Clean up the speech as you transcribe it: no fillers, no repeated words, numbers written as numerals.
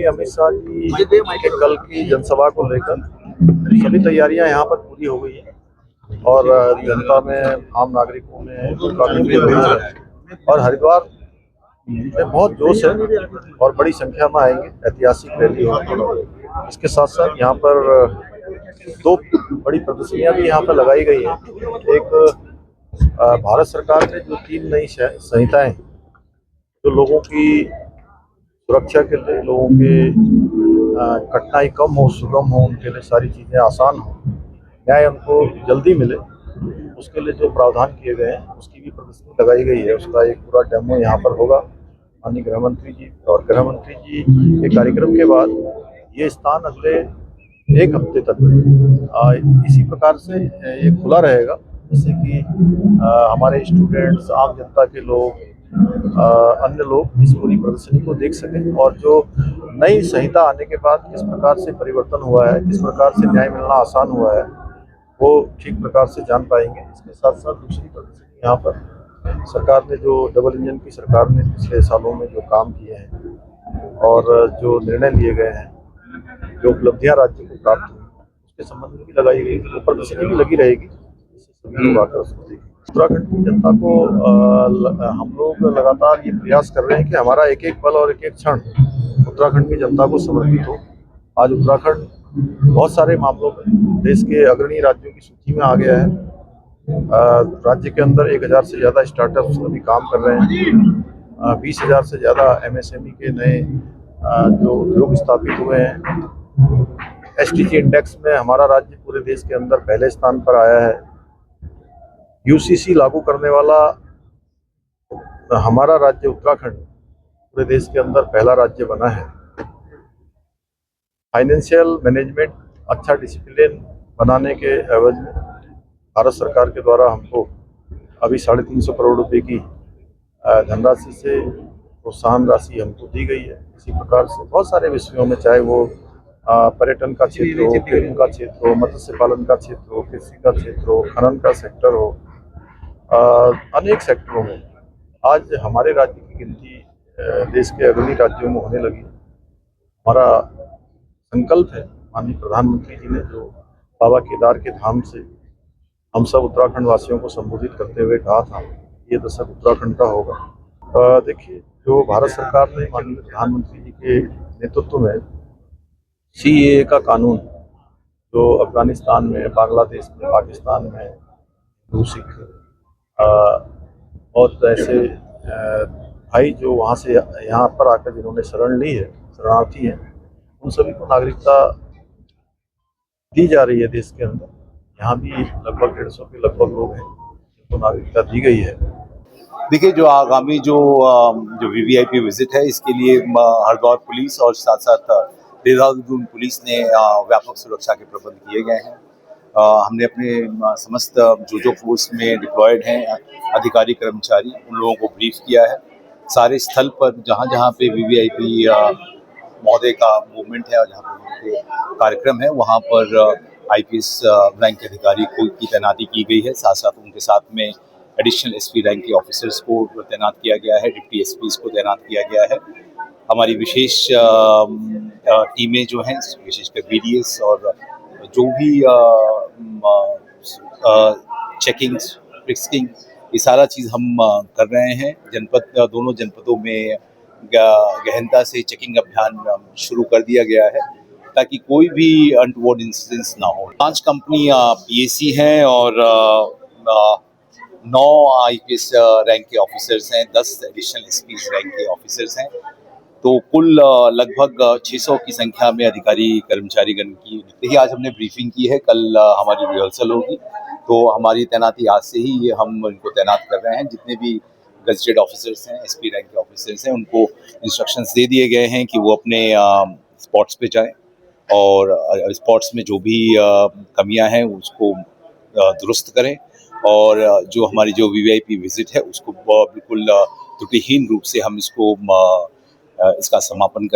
अमित शाह जी के कल की जनसभा को लेकर सभी तैयारियां यहाँ पर पूरी हो गई हैं और जनता में, आम नागरिकों में उत्तराखंड के लोग हैं और हरिद्वार में बहुत जोश है और बड़ी संख्या में आएंगे। ऐतिहासिक रैली होगी। इसके साथ साथ यहाँ पर दो बड़ी प्रदर्शनियां भी यहाँ पर लगाई गई हैं। एक भारत सरकार ने जो 3 नई संहिताएं जो लोगों की सुरक्षा के लिए, लोगों के कठिनाई कम हो, सुगम हो, उनके लिए सारी चीज़ें आसान हो, न्याय उनको जल्दी मिले, उसके लिए जो प्रावधान किए गए हैं उसकी भी प्रदर्शनी लगाई गई है। उसका एक पूरा डेमो यहाँ पर होगा। माननीय गृह मंत्री जी और गृह मंत्री जी के कार्यक्रम के बाद ये स्थान अगले 1 हफ्ते तक इसी प्रकार से ये खुला रहेगा, जिससे कि हमारे स्टूडेंट्स, आम जनता के लोग, अन्य लोग इस पूरी प्रदर्शनी को देख सकें और जो नई संहिता आने के बाद किस प्रकार से परिवर्तन हुआ है, किस प्रकार से न्याय मिलना आसान हुआ है, वो ठीक प्रकार से जान पाएंगे। इसके साथ साथ दूसरी प्रदर्शनी यहाँ पर सरकार ने जो डबल इंजन की सरकार ने पिछले सालों में जो काम किए हैं और जो निर्णय लिए गए हैं, जो उपलब्धियां राज्य को प्राप्त हुई, उसके संबंध में भी लगाई गई वो प्रदर्शनी भी लगी रहेगी, जिससे सभी लोग आकर उसको देखें। उत्तराखंड की जनता को हम लोग लगातार ये प्रयास कर रहे हैं कि हमारा एक एक पल और एक एक क्षण उत्तराखंड की जनता को समर्पित हो। आज उत्तराखंड बहुत सारे मामलों में देश के अग्रणी राज्यों की सूची में आ गया है। राज्य के अंदर 1000 से ज़्यादा स्टार्टअप्स अभी काम कर रहे हैं। 20,000 से ज़्यादा MSME के नए जो उद्योग स्थापित हुए हैं। SDG इंडेक्स में हमारा राज्य पूरे देश के अंदर पहले स्थान पर आया है। UCC लागू करने वाला हमारा राज्य उत्तराखंड पूरे देश के अंदर पहला राज्य बना है। फाइनेंशियल मैनेजमेंट अच्छा डिसिप्लिन बनाने के एवज में भारत सरकार के द्वारा हमको अभी 350 करोड़ रुपए की धनराशि से प्रोत्साहन राशि हमको दी गई है। इसी प्रकार से बहुत सारे विषयों में, चाहे वो पर्यटन का क्षेत्र हो, खेल का क्षेत्र हो, मत्स्य पालन का क्षेत्र हो, कृषि का क्षेत्र हो, खनन का सेक्टर हो, अनेक सेक्टरों में आज हमारे राज्य की गिनती देश के अग्रणी राज्यों में होने लगी। हमारा संकल्प है, माननीय प्रधानमंत्री जी ने जो बाबा केदार के धाम से हम सब उत्तराखंड वासियों को संबोधित करते हुए कहा था, ये दशक उत्तराखंड का होगा। देखिए, जो भारत सरकार ने माननीय प्रधानमंत्री जी के नेतृत्व में CAA का कानून, जो अफगानिस्तान में, बांग्लादेश में, पाकिस्तान में सिख बहुत ऐसे भाई जो वहाँ से यहाँ पर आकर जिन्होंने शरण ली है, शरणार्थी हैं, उन सभी को नागरिकता दी जा रही है देश के अंदर। यहाँ भी लगभग 150 के लगभग लोग हैं जिनको नागरिकता दी गई है। देखिए, जो आगामी जो VVIP विजिट है, इसके लिए हरिद्वार पुलिस और साथ साथ देहरादून पुलिस ने व्यापक सुरक्षा के प्रबंध किए गए हैं। हमने अपने समस्त जो फोर्स में डिप्लॉयड हैं अधिकारी कर्मचारी, उन लोगों को ब्रीफ किया है। सारे स्थल पर जहाँ जहाँ पे VVIP महोदय का मूवमेंट है और जहाँ पर उनके कार्यक्रम है, वहाँ पर IPS रैंक के अधिकारी की तैनाती की गई है। साथ साथ उनके साथ में एडिशनल SP रैंक के ऑफिसर्स को तैनात किया गया है, डिप्टी SPs को तैनात किया गया है। हमारी विशेष टीमें जो हैं, विशेषकर BDS और जो भी चेकिंग, फ्रिस्किंग, ये सारा चीज़ हम कर रहे हैं। दोनों जनपदों में गहनता से चेकिंग अभियान शुरू कर दिया गया है ताकि कोई भी अनटोवर्ड इंसिडेंट्स ना हो। 5 कंपनी PAC हैं और 9 IPS रैंक के ऑफिसर्स हैं, 10 एडिशनल SPs रैंक के ऑफिसर्स हैं। तो कुल लगभग 600 की संख्या में अधिकारी कर्मचारीगण की। देखिए, आज हमने ब्रीफिंग की है, कल हमारी रिहर्सल होगी, तो हमारी तैनाती आज से ही हम इनको तैनात कर रहे हैं। जितने भी गजेटेड ऑफिसर्स हैं, SP रैंक के ऑफिसर्स हैं, उनको इंस्ट्रक्शंस दे दिए गए हैं कि वो अपने स्पॉट्स पे जाएं और स्पॉट्स में जो भी कमियां हैं उसको दुरुस्त करें और जो हमारी जो VVIP विजिट है उसको बिल्कुल त्रुटिहीन रूप से हम इसका समापन करें।